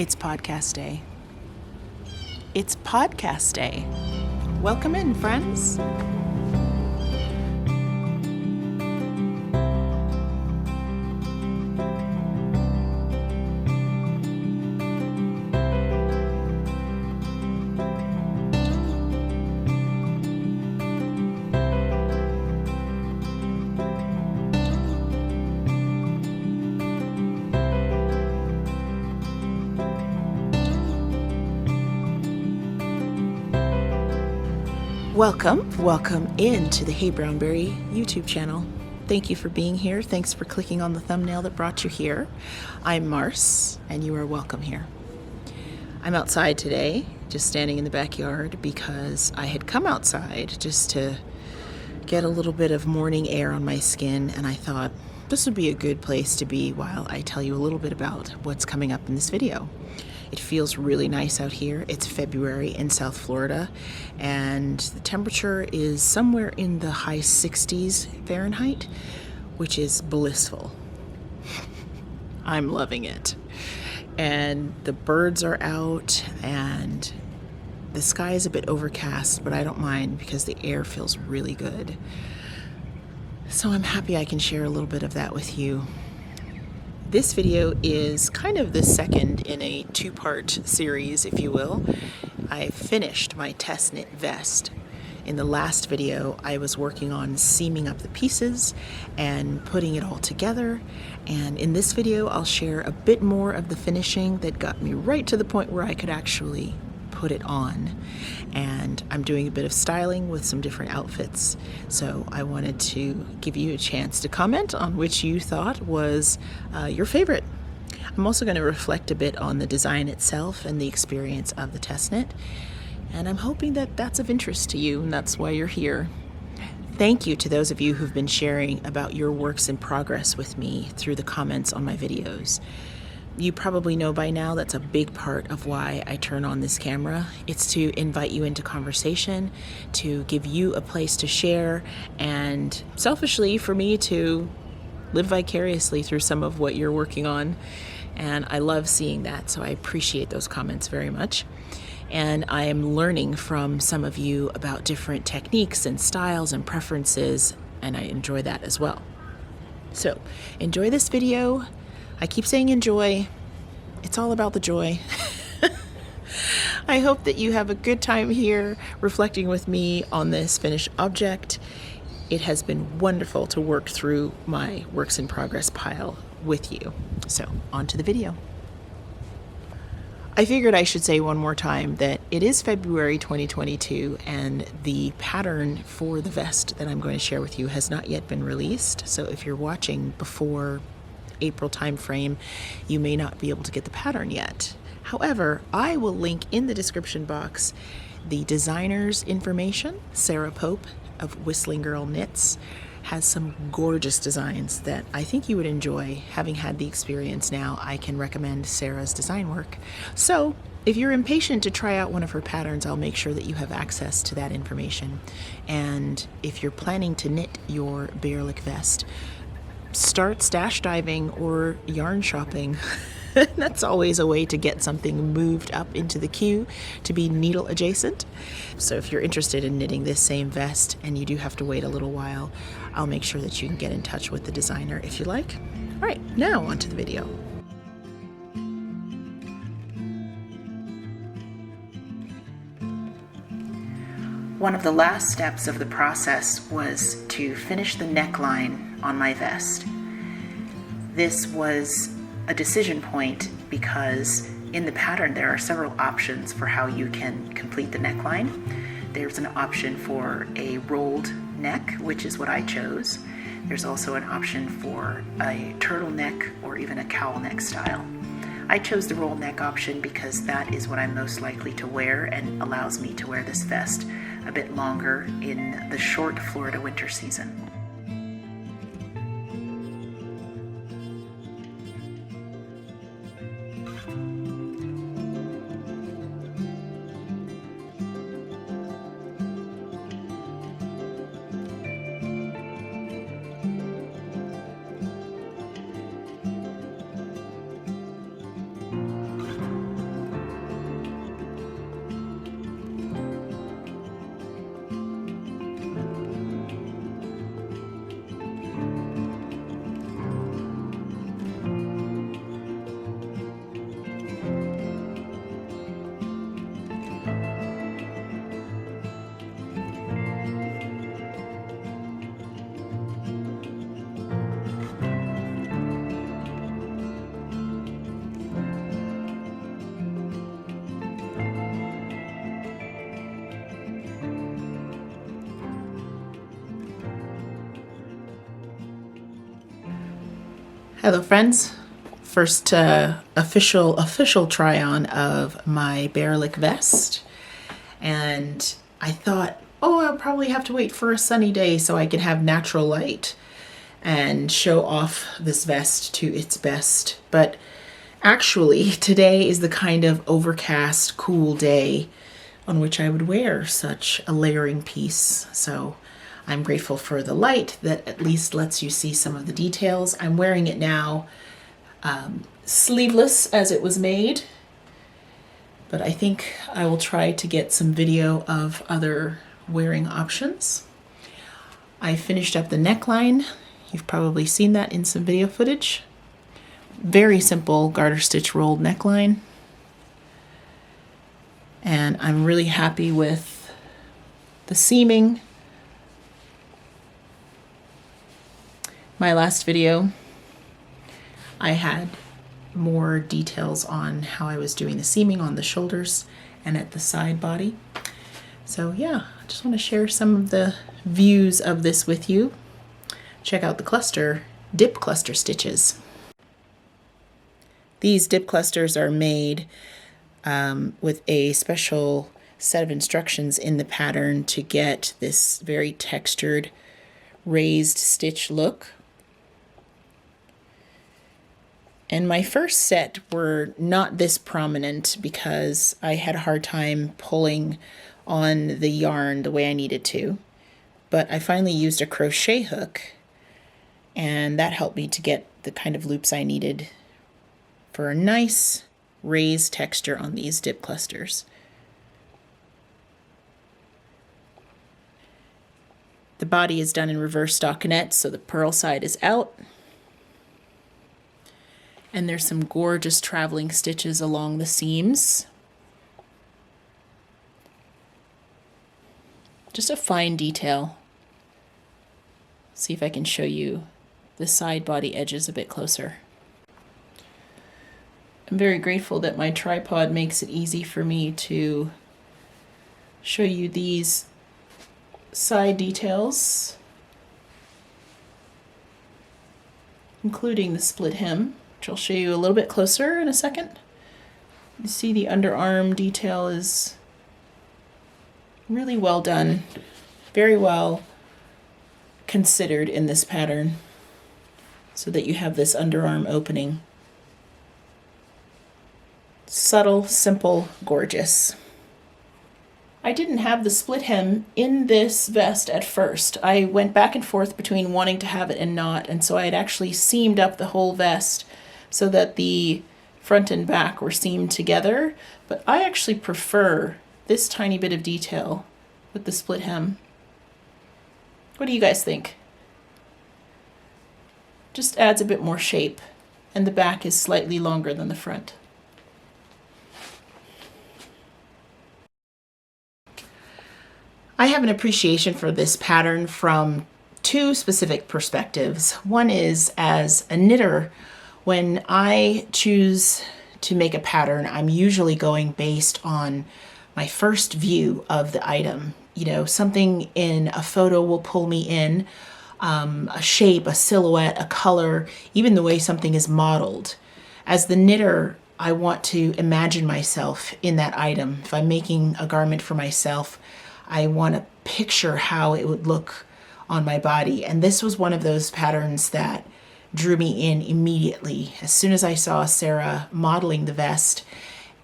It's podcast day. It's podcast day. Welcome in, friends. Welcome into the heyBrownBerry YouTube channel. Thank you for being here. Thanks for clicking on the thumbnail that brought you here. I'm Mars, and you are welcome here. I'm outside today, just standing in the backyard because I had come outside just to get a little bit of morning air on my skin, and I thought this would be a good place to be while I tell you a little bit about what's coming up in this video. It feels really nice out here. It's February in South Florida, and the temperature is somewhere in the high 60s Fahrenheit, which is blissful. I'm loving it. And the birds are out, and the sky is a bit overcast, but I don't mind because the air feels really good. So I'm happy I can share a little bit of that with you. This video is kind of the second in a two-part series, if you will. I finished my test knit vest. In the last video, I was working on seaming up the pieces and putting it all together. And in this video, I'll share a bit more of the finishing that got me right to the point where I could actually put it on. And I'm doing a bit of styling with some different outfits. So I wanted to give you a chance to comment on which you thought was your favorite. I'm also going to reflect a bit on the design itself and the experience of the test knit. And I'm hoping that that's of interest to you, and that's why you're here. Thank you to those of you who've been sharing about your works in progress with me through the comments on my videos. You probably know by now that's a big part of why I turn on this camera. It's to invite you into conversation, to give you a place to share, and selfishly for me to live vicariously through some of what you're working on. And I love seeing that, so I appreciate those comments very much. And I am learning from some of you about different techniques and styles and preferences, and I enjoy that as well. So enjoy this video. I keep saying enjoy. It's all about the joy. I hope that you have a good time here reflecting with me on this finished object. It has been wonderful to work through my works in progress pile with you. So on to the video. I figured I should say one more time that it is February 2022 and the pattern for the vest that I'm going to share with you has not yet been released. So if you're watching before April time frame, you may not be able to get the pattern yet. However, I will link in the description box the designer's information. Sarah Pope of Whistling Girl Knits has some gorgeous designs that I think you would enjoy. Having had the experience now, I can recommend Sarah's design work. So if you're impatient to try out one of her patterns, I'll make sure that you have access to that information. And if you're planning to knit your Baerlic vest, start stash diving or yarn shopping. That's always a way to get something moved up into the queue to be needle adjacent. So if you're interested in knitting this same vest and you do have to wait a little while, I'll make sure that you can get in touch with the designer if you like. All right, now on to the video. One of the last steps of the process was to finish the neckline on my vest. This was a decision point because in the pattern there are several options for how you can complete the neckline. There's an option for a rolled neck, which is what I chose. There's also an option for a turtleneck or even a cowl neck style. I chose the roll neck option because that is what I'm most likely to wear and allows me to wear this vest a bit longer in the short Florida winter season. Hello friends, first official try on of my Baerlic vest, and I thought, oh, I'll probably have to wait for a sunny day so I can have natural light and show off this vest to its best. But actually today is the kind of overcast, cool day on which I would wear such a layering piece. So I'm grateful for the light that at least lets you see some of the details. I'm wearing it now sleeveless as it was made, but I think I will try to get some video of other wearing options. I finished up the neckline. You've probably seen that in some video footage. Very simple garter stitch rolled neckline. And I'm really happy with the seaming. My last video, I had more details on how I was doing the seaming on the shoulders and at the side body. So yeah, I just want to share some of the views of this with you. Check out the dip cluster stitches. These dip clusters are made with a special set of instructions in the pattern to get this very textured raised stitch look. And my first set were not this prominent because I had a hard time pulling on the yarn the way I needed to. But I finally used a crochet hook, and that helped me to get the kind of loops I needed for a nice raised texture on these dip clusters. The body is done in reverse stockinette, so the purl side is out. And there's some gorgeous traveling stitches along the seams. Just a fine detail. See if I can show you the side body edges a bit closer. I'm very grateful that my tripod makes it easy for me to show you these side details, including the split hem, which I'll show you a little bit closer in a second. You see the underarm detail is really well done, very well considered in this pattern, so that you have this underarm opening. Subtle, simple, gorgeous. I didn't have the split hem in this vest at first. I went back and forth between wanting to have it and not, and so I had actually seamed up the whole vest so that the front and back were seamed together, but I actually prefer this tiny bit of detail with the split hem. What do you guys think? Just adds a bit more shape, and the back is slightly longer than the front. I have an appreciation for this pattern from two specific perspectives. One is as a knitter, when I choose to make a pattern, I'm usually going based on my first view of the item. You know, something in a photo will pull me in, a shape, a silhouette, a color, even the way something is modeled. As the knitter, I want to imagine myself in that item. If I'm making a garment for myself, I want to picture how it would look on my body. And this was one of those patterns that drew me in immediately. As soon as I saw Sarah modeling the vest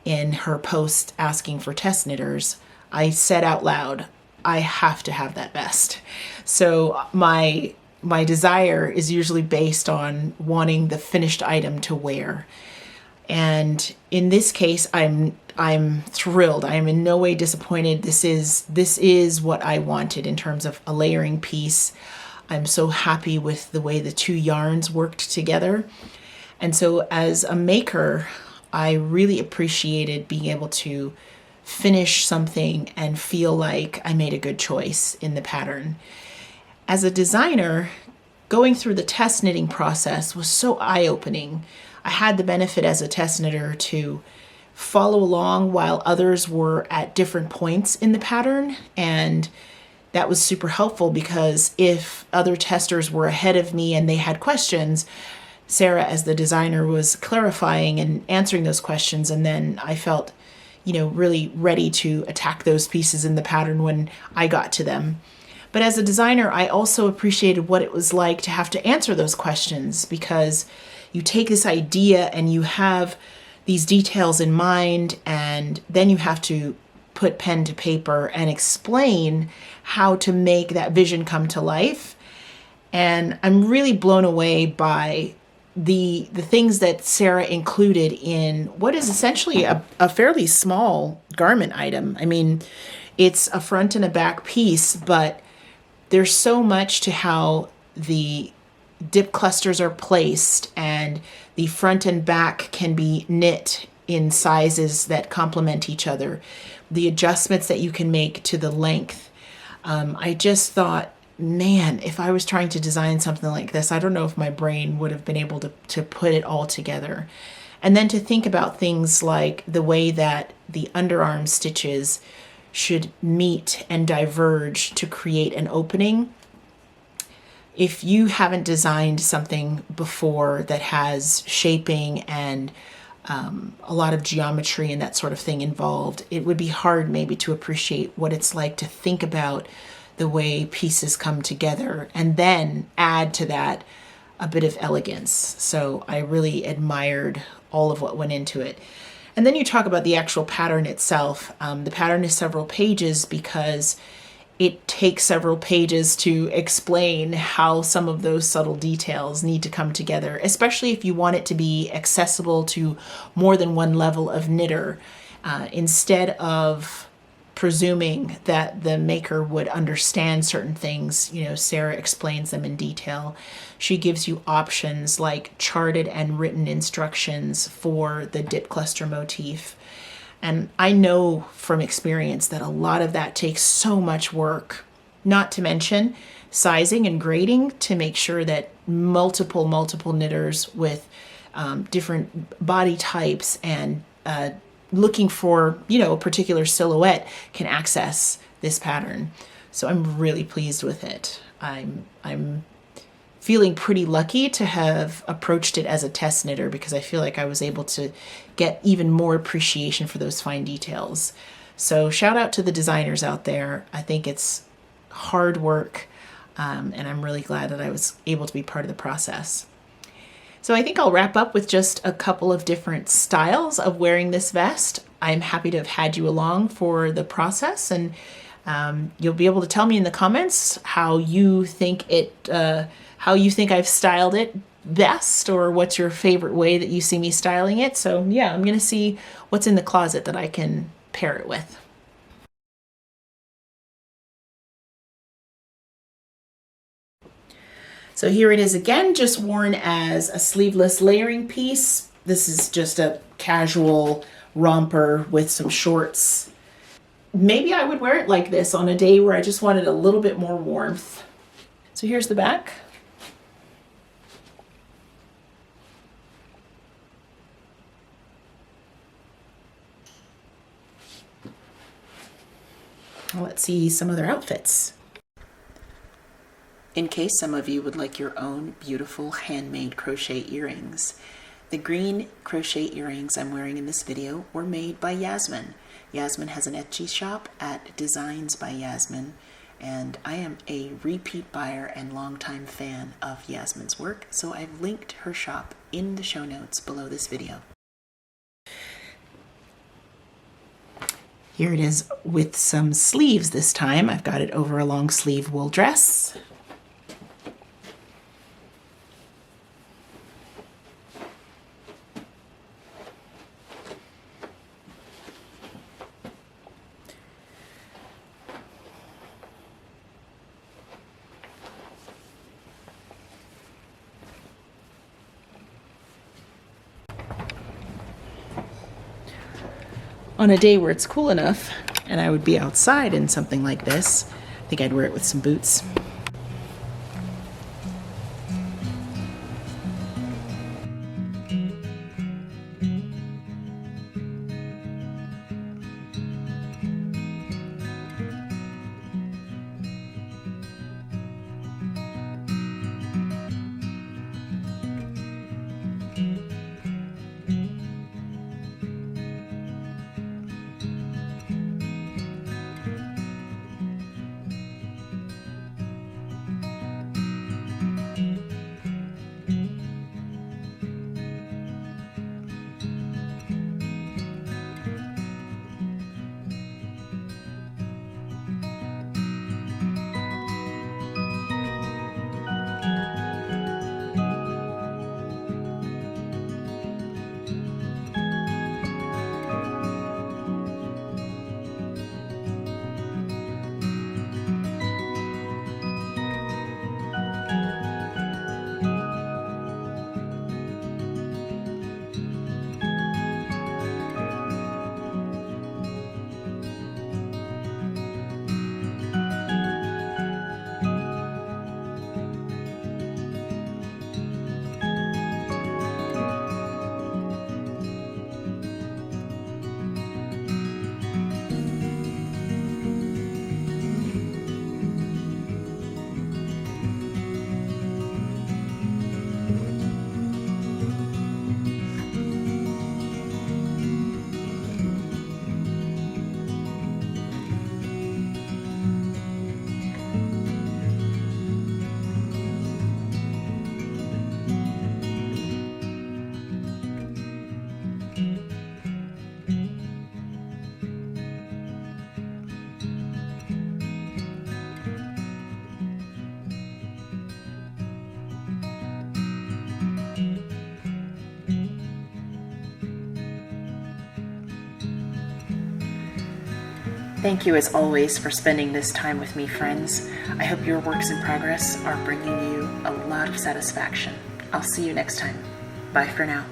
in her post asking for test knitters, I said out loud, I have to have that vest. So my desire is usually based on wanting the finished item to wear. And in this case, I'm thrilled. I am in no way disappointed. This is what I wanted in terms of a layering piece. I'm so happy with the way the two yarns worked together. And so as a maker, I really appreciated being able to finish something and feel like I made a good choice in the pattern. As a designer, going through the test knitting process was so eye-opening. I had the benefit as a test knitter to follow along while others were at different points in the pattern, and that was super helpful because if other testers were ahead of me and they had questions, Sarah, as the designer, was clarifying and answering those questions, and then I felt, really ready to attack those pieces in the pattern when I got to them. But as a designer, I also appreciated what it was like to have to answer those questions, because you take this idea and you have these details in mind, and then you have to put pen to paper and explain how to make that vision come to life. And I'm really blown away by the things that Sarah included in what is essentially a fairly small garment item. I mean, it's a front and a back piece, but there's so much to how the dip clusters are placed, and the front and back can be knit in sizes that complement each other. The adjustments that you can make to the length. I just thought, man, if I was trying to design something like this, I don't know if my brain would have been able to put it all together. And then to think about things like the way that the underarm stitches should meet and diverge to create an opening. If you haven't designed something before that has shaping and a lot of geometry and that sort of thing involved, it would be hard maybe to appreciate what it's like to think about the way pieces come together and then add to that a bit of elegance. So I really admired all of what went into it. And then you talk about the actual pattern itself. The pattern is several pages because it takes several pages to explain how some of those subtle details need to come together, especially if you want it to be accessible to more than one level of knitter. Instead of presuming that the maker would understand certain things, Sarah explains them in detail. She gives you options like charted and written instructions for the dip cluster motif. And I know from experience that a lot of that takes so much work, not to mention sizing and grading to make sure that multiple knitters with different body types and looking for, a particular silhouette can access this pattern. So I'm really pleased with it. I'm feeling pretty lucky to have approached it as a test knitter, because I feel like I was able to get even more appreciation for those fine details. So shout out to the designers out there. I think it's hard work, and I'm really glad that I was able to be part of the process. So I think I'll wrap up with just a couple of different styles of wearing this vest. I'm happy to have had you along for the process, and you'll be able to tell me in the comments how you think I've styled it best, or what's your favorite way that you see me styling it. So yeah, I'm gonna see what's in the closet that I can pair it with. So here it is again, just worn as a sleeveless layering piece. This is just a casual romper with some shorts. Maybe I would wear it like this on a day where I just wanted a little bit more warmth. So here's the back. Let's see some other outfits. In case some of you would like your own beautiful handmade crochet earrings, the green crochet earrings I'm wearing in this video were made by Yasmen. Yasmen has an Etsy shop at Designs by Yasmen, and I am a repeat buyer and longtime fan of Yasmen's work, so I've linked her shop in the show notes below this video. Here it is with some sleeves this time. I've got it over a long sleeve wool dress. On a day where it's cool enough and I would be outside in something like this, I think I'd wear it with some boots. Thank you as always for spending this time with me, friends. I hope your works in progress are bringing you a lot of satisfaction. I'll see you next time. Bye for now.